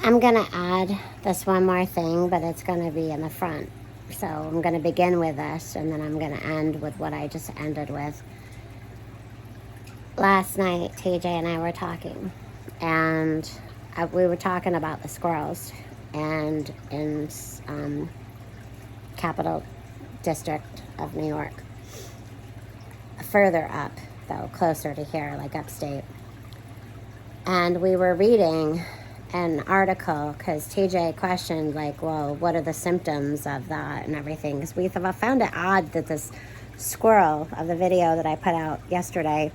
I'm going to add this one more thing, but it's going to be in the front. So I'm going to begin with this, and then I'm going to end with what I just ended with. Last night, TJ and I were talking, and we were talking about the squirrels, and in Capital District of New York, further up, though, closer to here, like upstate. And we were reading an article because TJ questioned, like, well, what are the symptoms of that and everything? Because we found it odd that this squirrel of the video that I put out yesterday,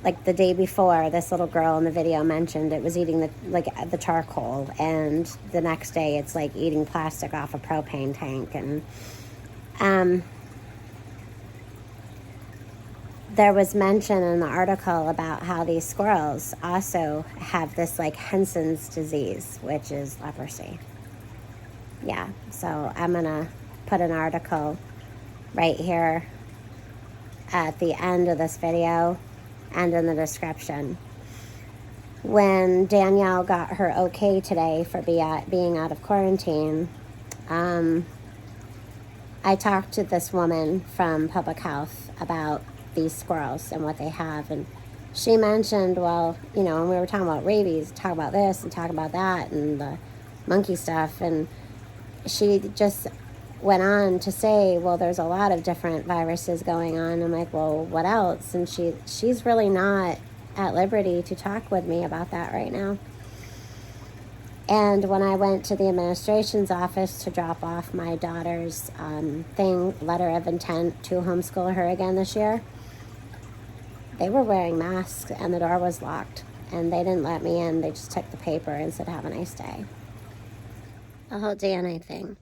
like the day before, this little girl in the video mentioned it was eating the charcoal, and the next day it's like eating plastic off a propane tank. And there was mention in the article about how these squirrels also have this like Hansen's disease, which is leprosy. Yeah, so I'm gonna put an article right here at the end of this video and in the description. When Danielle got her okay today for being out of quarantine, I talked to this woman from public health about these squirrels and what they have, and she mentioned, well, and we were talking about rabies, talk about this and talk about that and the monkey stuff, and she just went on to say, well, there's a lot of different viruses going on. I'm like, well, what else? And she's really not at liberty to talk with me about that right now. And when I went to the administration's office to drop off my daughter's letter of intent to homeschool her again this year, they were wearing masks and the door was locked, and they didn't let me in. They just took the paper and said, have a nice day. The whole DNA thing.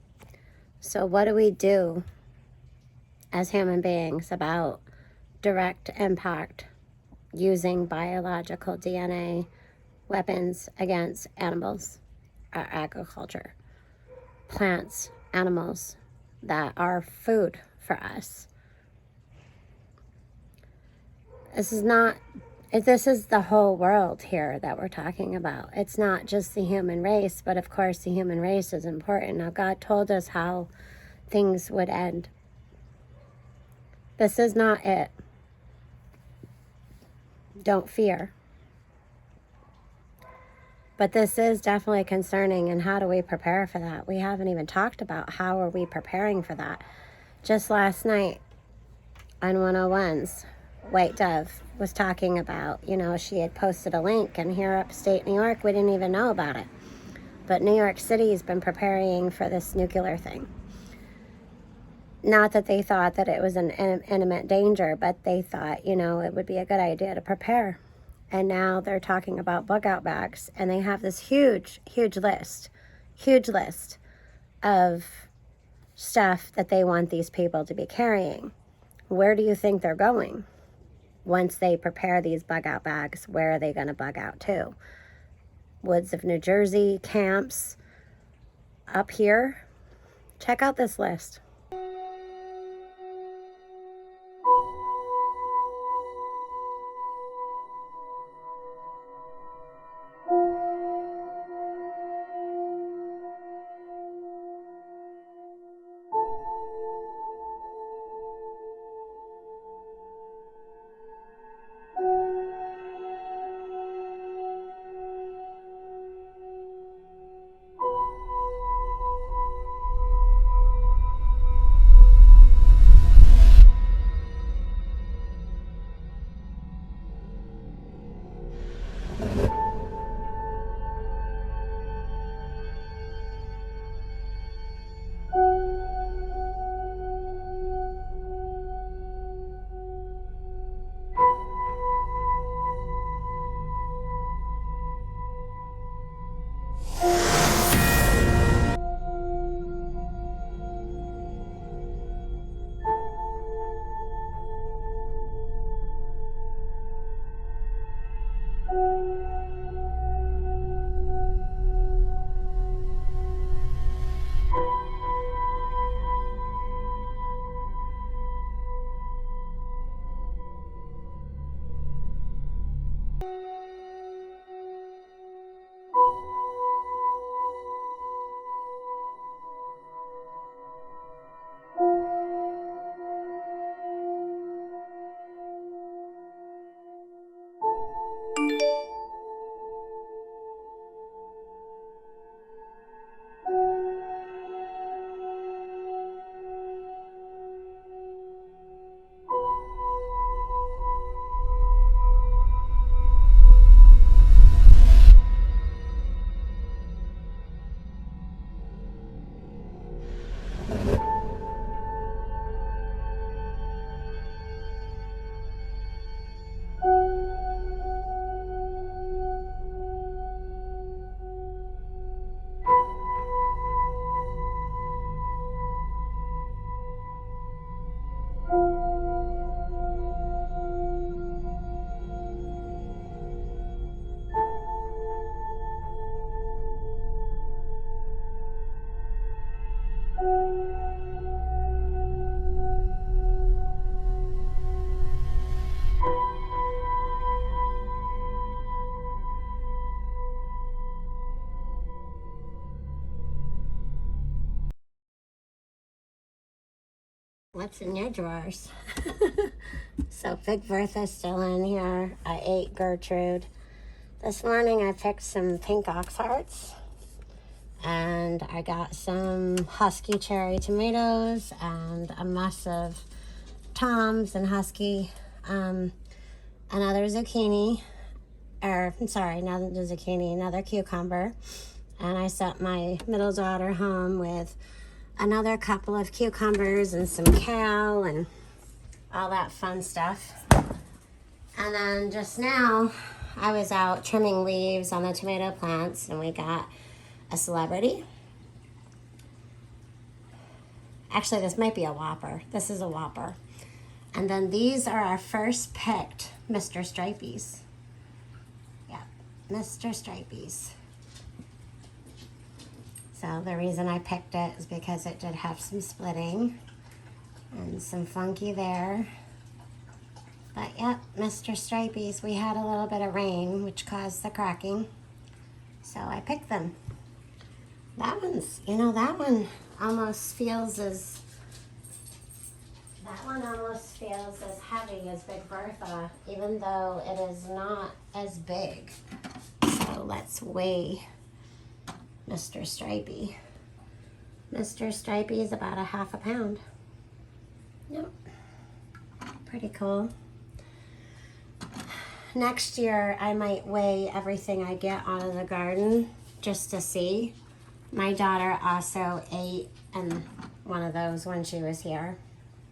So what do we do as human beings about direct impact using biological DNA weapons against animals, agriculture, plants, animals that are food for us? This is the whole world here that we're talking about. It's not just the human race, but of course the human race is important. Now, God told us how things would end. This is not it. Don't fear. But this is definitely concerning, and how do we prepare for that? We haven't even talked about how are we preparing for that. Just last night on 101's, White Dove was talking about, she had posted a link, and here upstate New York, we didn't even know about it. But New York City's been preparing for this nuclear thing. Not that they thought that it was an imminent danger, but they thought, it would be a good idea to prepare. And now they're talking about bug-out bags, and they have this huge list of stuff that they want these people to be carrying. Where do you think they're going? Once they prepare these bug-out bags, where are they going to bug out to? Woods of New Jersey, camps, up here? Check out this list. What's in your drawers? So Big Bertha's still in here. I ate Gertrude. This morning I picked some pink ox hearts. And I got some husky cherry tomatoes and a mess of toms and husky, another zucchini, or I'm sorry, not the zucchini, another cucumber. And I sent my middle daughter home with another couple of cucumbers and some kale and all that fun stuff. And then just now I was out trimming leaves on the tomato plants, and we got a celebrity. Actually, this might be a Whopper. This is a Whopper. And then these are our first picked Mr. Stripeys. Yeah, Mr. Stripeys. So the reason I picked it is because it did have some splitting and some funky there. But yep, Mr. Stripeys. We had a little bit of rain, which caused the cracking. So I picked them. That one's, that one almost feels as heavy as Big Bertha, even though it is not as big. So let's weigh Mr. Stripey. Mr. Stripey is about a half a pound. Yep, pretty cool. Next year I might weigh everything I get out of the garden just to see. My daughter also ate in one of those when she was here.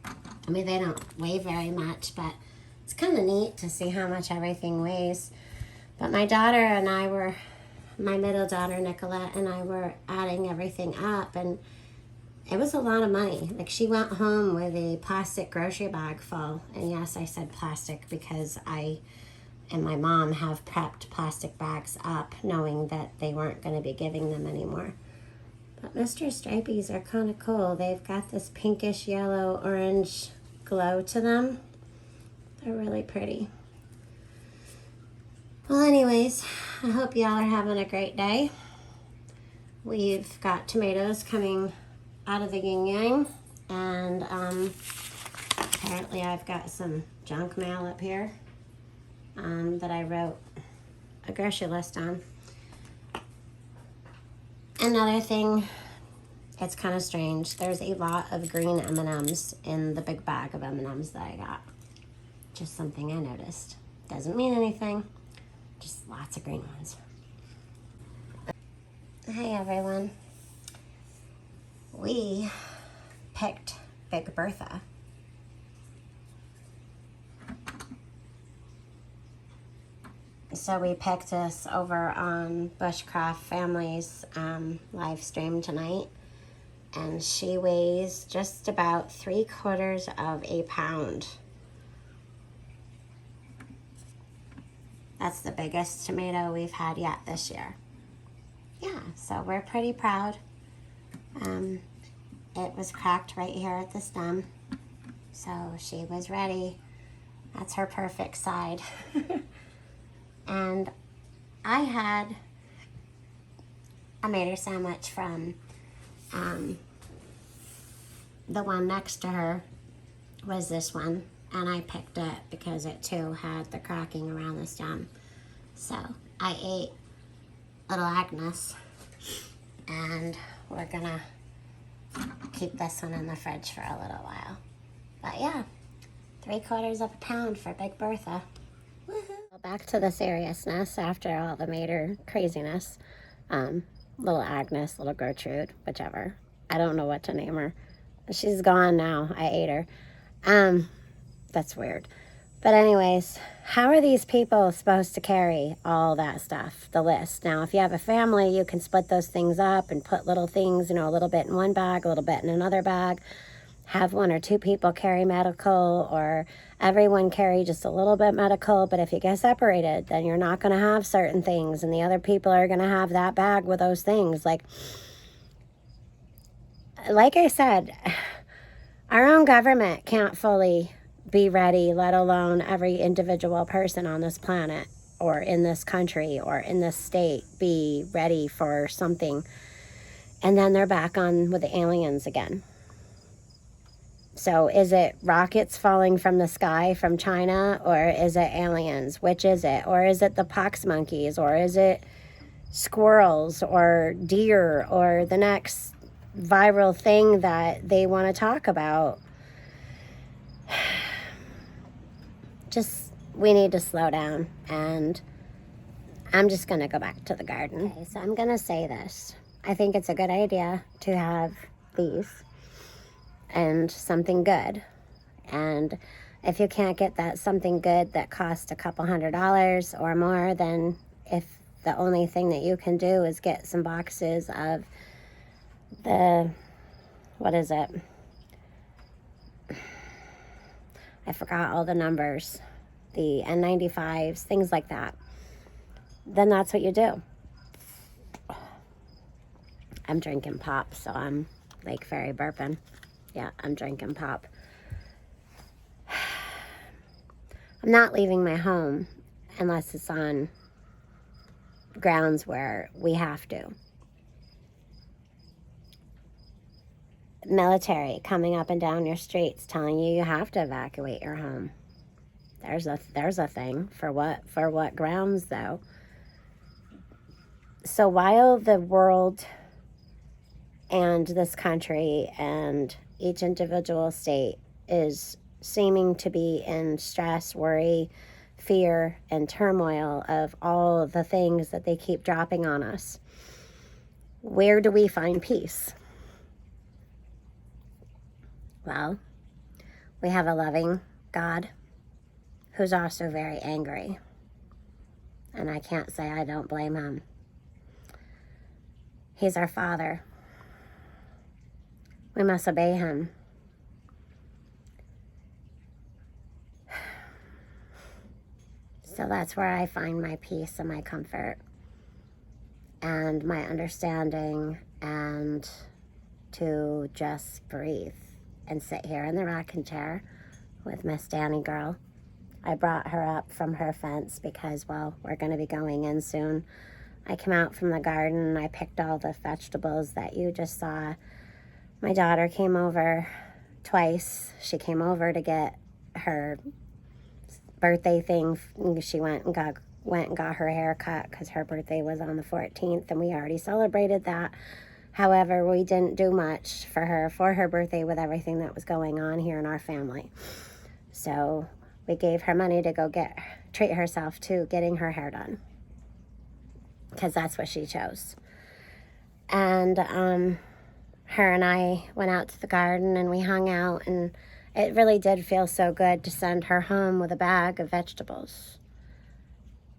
I mean, they don't weigh very much, but it's kind of neat to see how much everything weighs. But my daughter and I were, my middle daughter, Nicolette, and I were adding everything up, and it was a lot of money. Like, she went home with a plastic grocery bag full. And yes, I said plastic because I and my mom have prepped plastic bags up knowing that they weren't going to be giving them anymore. But Mr. Stripeys are kind of cool. They've got this pinkish yellow orange glow to them. They're really pretty. Well, anyways, I hope y'all are having a great day. We've got tomatoes coming out of the yin yang, and apparently I've got some junk mail up here that I wrote a grocery list on. Another thing, it's kind of strange. There's a lot of green M&Ms in the big bag of M&Ms that I got. Just something I noticed. Doesn't mean anything, just lots of green ones. Hey everyone. We picked Big Bertha. So we picked this over on Bushcraft Family's live stream tonight, and she weighs just about 3/4 of a pound. That's the biggest tomato we've had yet this year. Yeah, so we're pretty proud. It was cracked right here at the stem, so she was ready. That's her perfect side. And I made her sandwich from the one next to her was this one, and I picked it because it too had the cracking around the stem. So I ate little Agnes, and we're gonna keep this one in the fridge for a little while. But yeah, 3/4 of a pound for Big Bertha. Woohoo! Back to the seriousness after all the Mater craziness. Little Agnes, little Gertrude, whichever. I don't know what to name her. She's gone now. I ate her. That's weird. But anyways, how are these people supposed to carry all that stuff, the list? Now, if you have a family, you can split those things up and put little things, a little bit in one bag, a little bit in another bag. Have 1 or 2 people carry medical, or everyone carry just a little bit medical. But if you get separated, then you're not going to have certain things, and the other people are going to have that bag with those things. Like I said, our own government can't fully be ready, let alone every individual person on this planet or in this country or in this state be ready for something. And then they're back on with the aliens again. So is it rockets falling from the sky from China, or is it aliens? Which is it? Or is it the pox monkeys, or is it squirrels or deer or the next viral thing that they want to talk about? Just, we need to slow down, and I'm just going to go back to the garden. Okay, so I'm going to say this. I think it's a good idea to have these and something good. And if you can't get that something good that costs a couple $100 or more, then if the only thing that you can do is get some boxes of the, what is it? I forgot all the numbers. The N95s, things like that. Then that's what you do. I'm drinking pop, so I'm like very burping. Yeah, I'm drinking pop. I'm not leaving my home unless it's on grounds where we have to. Military coming up and down your streets telling you have to evacuate your home. There's a thing. For what grounds, though? So while the world and this country and each individual state is seeming to be in stress, worry, fear, and turmoil of all the things that they keep dropping on us, where do we find peace? Well, we have a loving God who's also very angry. And I can't say I don't blame him. He's our Father. We must obey him. So that's where I find my peace and my comfort and my understanding, and to just breathe and sit here in the rocking chair with Miss Danny girl. I brought her up from her fence because, well, we're going to be going in soon. I came out from the garden and I picked all the vegetables that you just saw. My daughter came over twice. She came over to get her birthday thing. She went and got her hair cut because her birthday was on the 14th, and we already celebrated that. However, we didn't do much for her birthday with everything that was going on here in our family. So we gave her money to go treat herself to getting her hair done, because that's what she chose. And her and I went out to the garden and we hung out, and it really did feel so good to send her home with a bag of vegetables.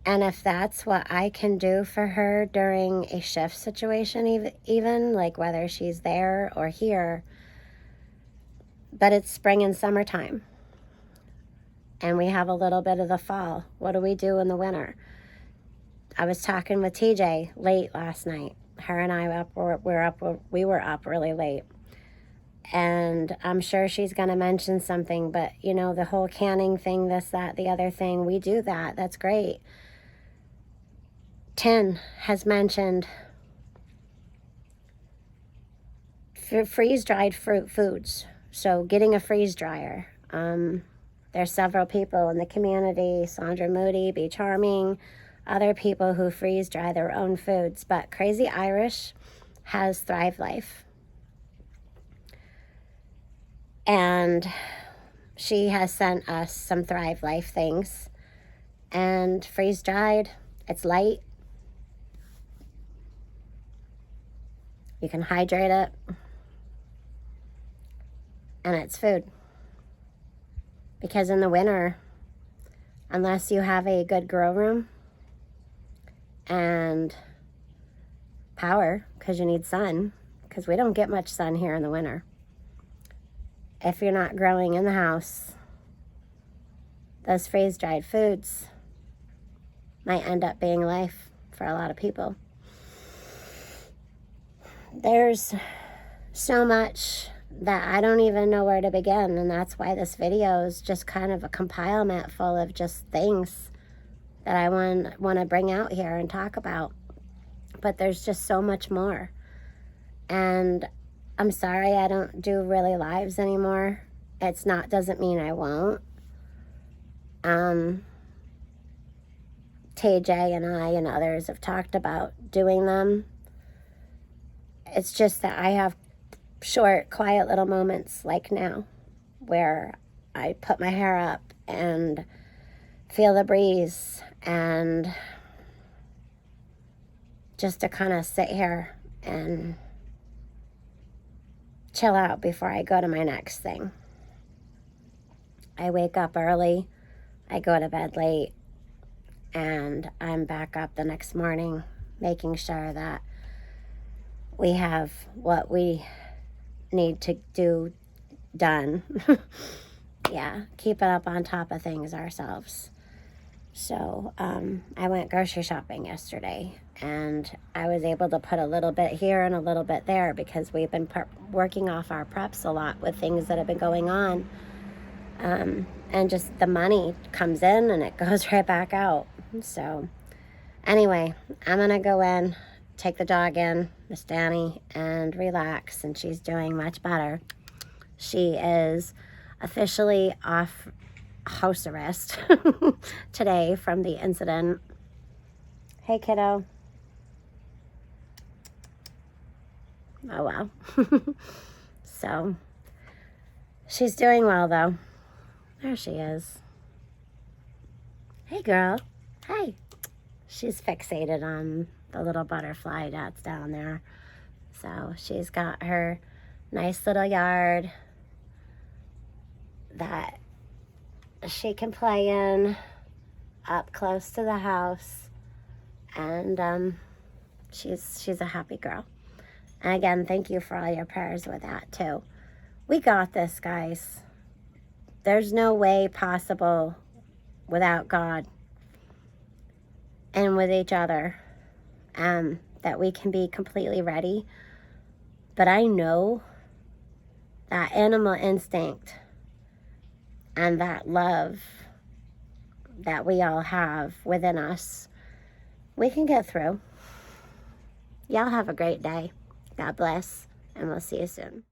And if that's what I can do for her during a shift situation, even like whether she's there or here, but it's spring and summertime, and we have a little bit of the fall. What do we do in the winter? I was talking with TJ late last night. Her and I we were up really late. And I'm sure she's going to mention something, but you know, the whole canning thing, this, that, the other thing, we do that. That's great. Tin has mentioned freeze-dried foods. So getting a freeze dryer. There's several people in the community, Sandra Moody, Be Charming, other people who freeze dry their own foods. But Crazy Irish has Thrive Life. And she has sent us some Thrive Life things. And freeze dried, it's light. You can hydrate it. And it's food. Because in the winter, unless you have a good grow room and power, because you need sun, because we don't get much sun here in the winter. If you're not growing in the house, those freeze-dried foods might end up being life for a lot of people. There's so much that I don't even know where to begin, and that's why this video is just kind of a compilement full of just things that I want to bring out here and talk about. But there's just so much more. And I'm sorry I don't do really lives anymore. doesn't mean I won't. TJ and I and others have talked about doing them. It's just that I have short, quiet little moments like now where I put my hair up and feel the breeze and just to kind of sit here and chill out before I go to my next thing. I wake up early, I go to bed late, and I'm back up the next morning making sure that we have what we need to do done. Yeah, keep it up on top of things ourselves. So I went grocery shopping yesterday, and I was able to put a little bit here and a little bit there because we've been working off our preps a lot with things that have been going on. And just the money comes in and it goes right back out. So anyway, I'm going to go in, take the dog in, Miss Danny, and relax, and she's doing much better. She is officially off house arrest today from the incident. Hey, kiddo. Oh, well. So, she's doing well, though. There she is. Hey, girl. Hey. She's fixated on the little butterfly that's down there. So, she's got her nice little yard that she can play in up close to the house, and she's a happy girl. And again, thank you for all your prayers with that too. We got this, guys. There's no way possible without God and with each other that we can be completely ready. But I know that animal instinct and that love that we all have within us, we can get through. Y'all have a great day. God bless, and we'll see you soon.